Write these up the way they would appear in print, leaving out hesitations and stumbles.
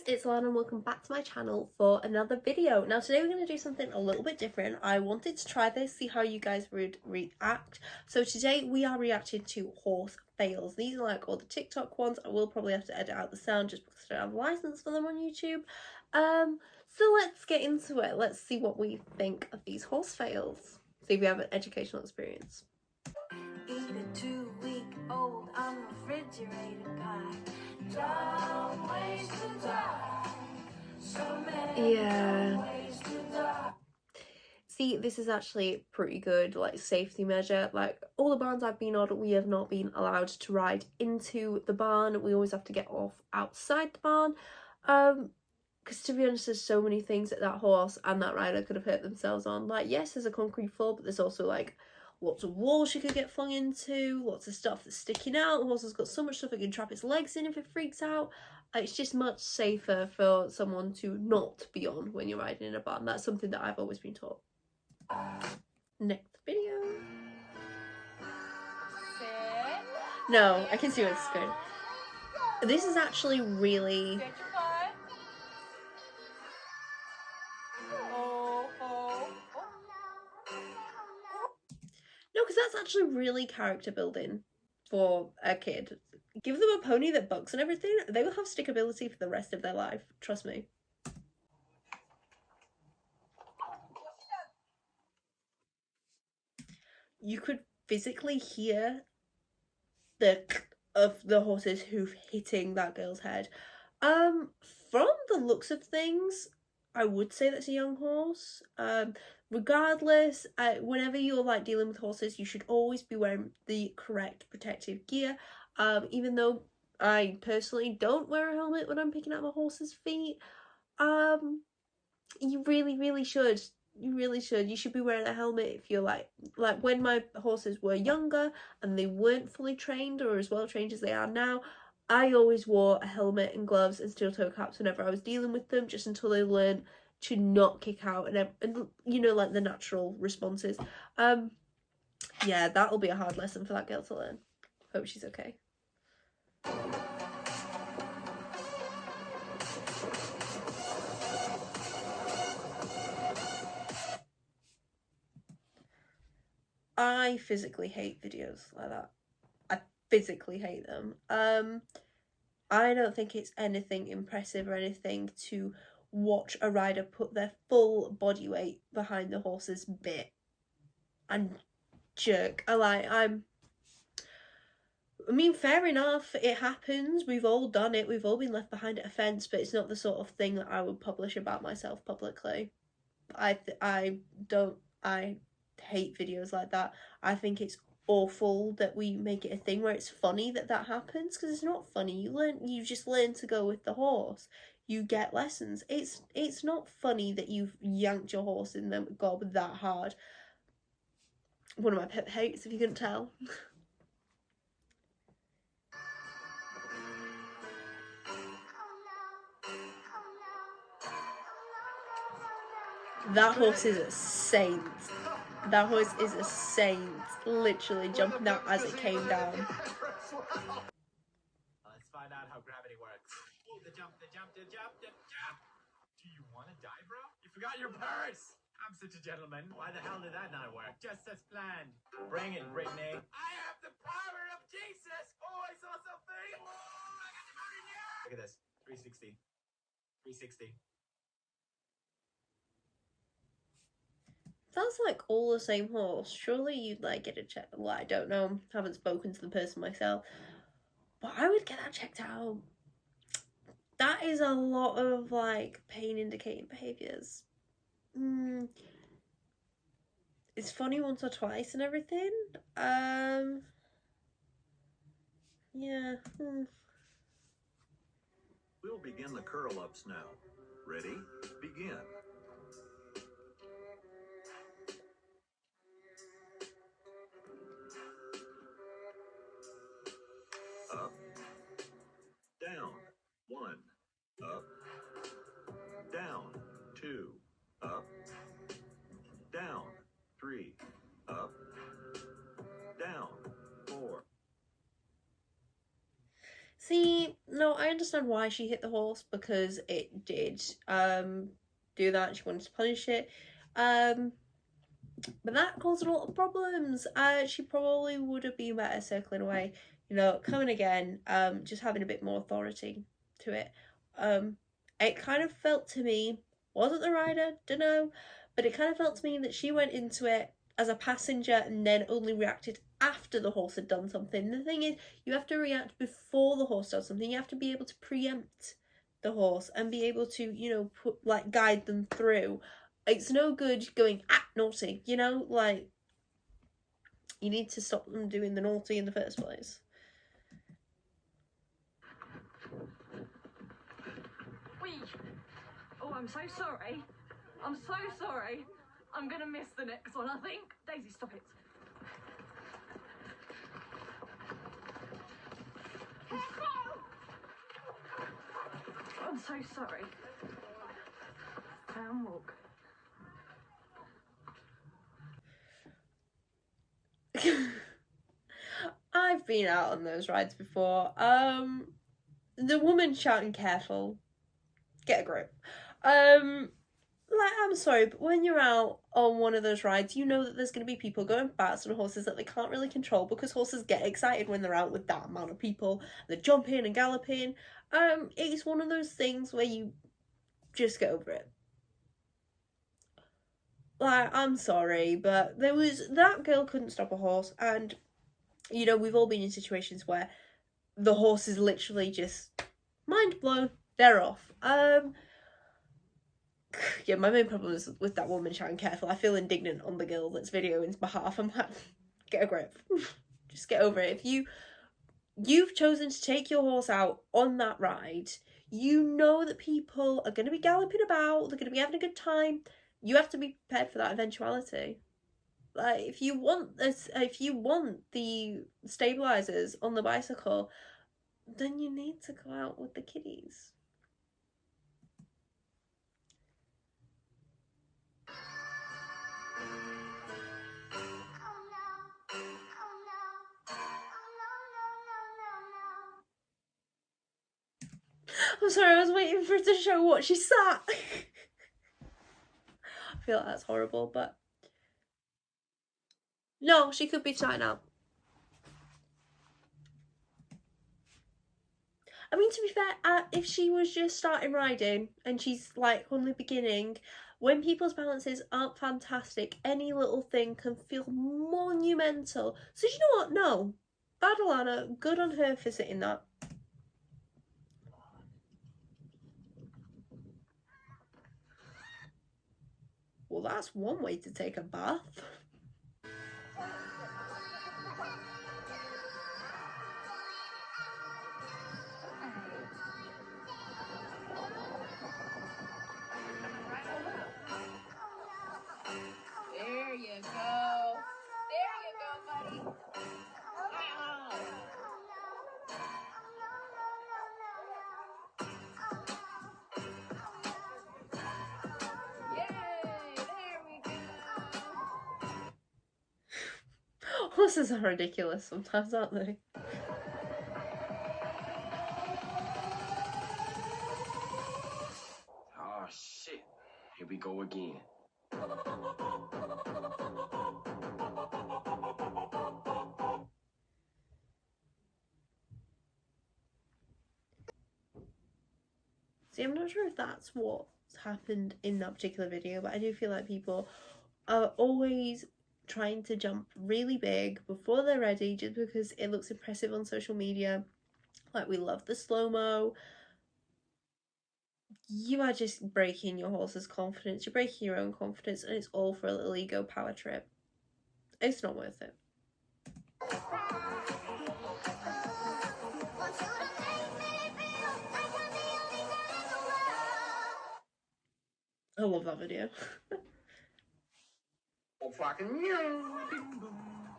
it's Lana and welcome back to my channel for another video. Now today we're going to do something a little bit different. I wanted to try this, see how you guys would react. So today we are reacting to horse fails. These are like all the TikTok ones. I will probably have to edit out the sound just because I don't have a license for them on YouTube. So let's get into it. Let's see what we think of these horse fails. See if we have an educational experience. Eat a 2-week-old on the refrigerator pie. Dumb ways to die. So many ways to die. See, this is actually pretty good, like, safety measure. Like, all the barns I've been on, we have not been allowed to ride into the barn. We always have to get off outside the barn. Because to be honest, there's so many things that that horse and that rider could have hurt themselves on. Like, yes, there's a concrete floor, but there's also, like, lots of walls you could get flung into, lots of stuff that's sticking out. The horse has got so much stuff it can trap its legs in if it freaks out. It's just much safer for someone to not be on when you're riding in a barn. That's something that I've always been taught. Next video. No, I can see what's good. This is actually really... No, because that's actually really character building for a kid. Give them a pony that bucks and everything. They will have stickability for the rest of their life. Trust me. You could physically hear the of the horse's hoof hitting that girl's head. From the looks of things, I would say that's a young horse. Regardless, whenever you're like dealing with horses, you should always be wearing the correct protective gear. Even though I personally don't wear a helmet when I'm picking up my horse's feet, you really should. You really should. You should be wearing a helmet if you're like when my horses were younger and they weren't fully trained or as well trained as they are now, I always wore a helmet and gloves and steel toe caps whenever I was dealing with them, just until they learned to not kick out and you know, like the natural responses. Yeah, that'll be a hard lesson for that girl to learn. Hope she's okay. I physically hate videos like that. I physically hate them. I don't think it's anything impressive or anything to watch a rider put their full body weight behind the horse's bit and jerk. I mean, fair enough, it happens. We've all done it. We've all been left behind at a fence, but it's not the sort of thing that I would publish about myself publicly. I hate videos like that. I think it's awful that we make it a thing where it's funny that that happens, because it's not funny. You just learn to go with the horse. You get lessons. It's not funny that you've yanked your horse in the gob that hard. One of my pet hates, if you couldn't tell. That horse is a saint. That horse is a saint. Literally jumping out as it came down. Let's find out how gravity works. Oh, the jump. Do you want to die, bro? You forgot your purse. I'm such a gentleman. Why the hell did that not work? Just as planned. Bring it, Brittany. I have the power of Jesus. Oh, I saw something. Oh, I got the motor here. Look at this. 360. 360. That's like all the same horse. Surely you'd like get it checked. Well, I don't know. Haven't spoken to the person myself. But I would get that checked out. That is a lot of like pain indicating behaviours. It's funny once or twice and everything. Yeah. We'll begin the curl-ups now. Ready? Begin. Up. Down. 1. Up. Down. 2. Up. Down. 3. Up. Down. 4. See, no, I understand why she hit the horse, because it did do that. She wanted to punish it. But that caused a lot of problems. She probably would have been better circling away, you know, coming again, just having a bit more authority to it. It kind of felt to me, wasn't the rider, dunno, but it kind of felt to me that she went into it as a passenger and then only reacted after the horse had done something. The thing is, you have to react before the horse does something. You have to be able to preempt the horse and be able to, you know, guide them through. It's no good going, naughty, you know, like, you need to stop them doing the naughty in the first place. Wee. Oh, I'm so sorry. I'm so sorry. I'm gonna miss the next one, I think. Daisy, stop it. I'm so sorry. Down walk. I've been out on those rides before. The woman shouting careful, get a grip. Like, I'm sorry, but when you're out on one of those rides, you know that there's going to be people going fast on horses that they can't really control, because horses get excited when they're out with that amount of people. They're jumping and galloping. It's one of those things where you just get over it. Like, I'm sorry, but that girl couldn't stop a horse, and, you know, we've all been in situations where the horse is literally just mind blown, they're off. Yeah, my main problem is with that woman shouting careful. I feel indignant on the girl that's videoing's behalf. I'm like, get a grip. Just get over it. If you've chosen to take your horse out on that ride, you know that people are going to be galloping about, they're going to be having a good time. You have to be prepared for that eventuality. Like, if you want the stabilizers on the bicycle, then you need to go out with the kiddies. I'm sorry, I was waiting for her to show what she sat. I feel like that's horrible, but no, she could be trying out. I mean, to be fair, if she was just starting riding and she's like on the beginning, when people's balances aren't fantastic, any little thing can feel monumental. So you know what? No, bad Alana, good on her for sitting that. Well, that's one way to take a bath. There you go. There you go, buddy. Wow. Yay, there we go. Horses are ridiculous sometimes, aren't they? Oh shit. Here we go again. See, I'm not sure if that's what's happened in that particular video, but I do feel like people are always trying to jump really big before they're ready just because it looks impressive on social media. Like, we love the slow-mo. You are just breaking your horse's confidence. You're breaking your own confidence, and it's all for a little ego power trip. It's not worth it. I love that video. Oh, fucking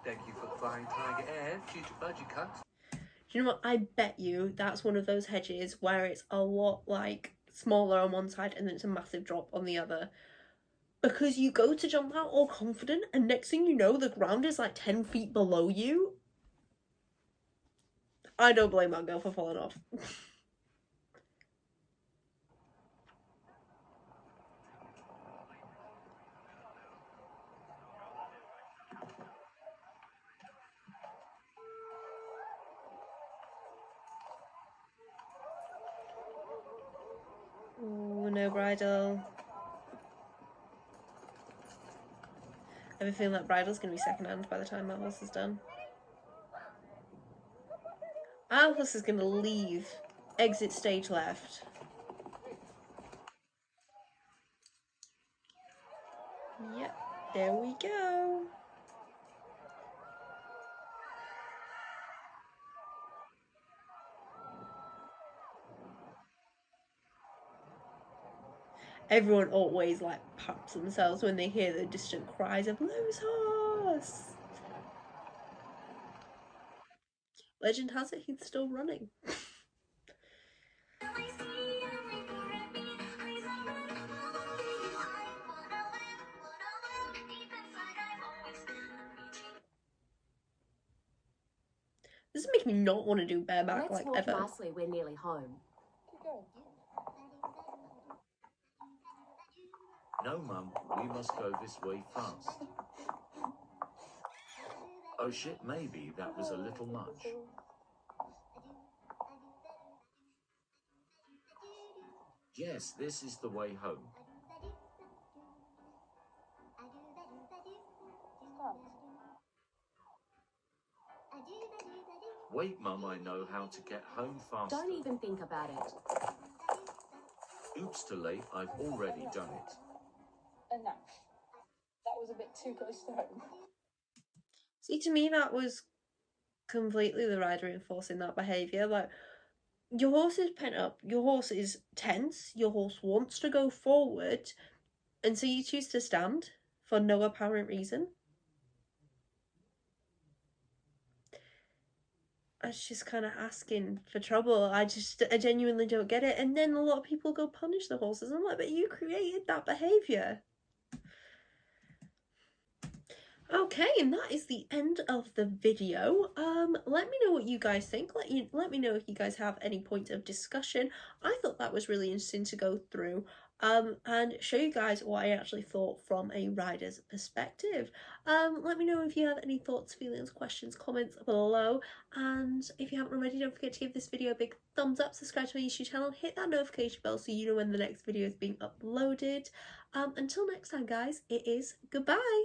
thank you for the flying tiger and future budget cuts. Do you know what? I bet you that's one of those hedges where it's a lot like smaller on one side and then it's a massive drop on the other. Because you go to jump out all confident and next thing you know the ground is like 10 feet below you. I don't blame that girl for falling off. Ooh, no bridle. I have a feeling that bridle's going to be secondhand by the time that horse is done. Our horse is going to leave. Exit stage left. Yep, there we go. Everyone always like pats themselves when they hear the distant cries of "Lose horse!" Legend has it he's still running. This makes me not want to do bareback like walk ever. nicely, we're nearly home. No, Mum, we must go this way fast. Oh shit, maybe that was a little much. Yes, this is the way home. Wait, Mum, I know how to get home faster. Don't even think about it. Oops, too late, I've already done it. Enough. That was a bit too close to home. See, to me, that was completely the rider enforcing that behaviour. Like, your horse is pent up, your horse is tense, your horse wants to go forward, and so you choose to stand for no apparent reason. That's just kind of asking for trouble. I genuinely don't get it. And then a lot of people go punish the horses. I'm like, but you created that behaviour. Okay, and that is the end of the video. Let me know what you guys think. Let me know if you guys have any points of discussion. I thought that was really interesting to go through and show you guys what I actually thought from a rider's perspective. Let me know if you have any thoughts, feelings, questions, comments below. And if you haven't already, don't forget to give this video a big thumbs up, subscribe to my YouTube channel, hit that notification bell so you know when the next video is being uploaded. Until next time, guys, it is goodbye.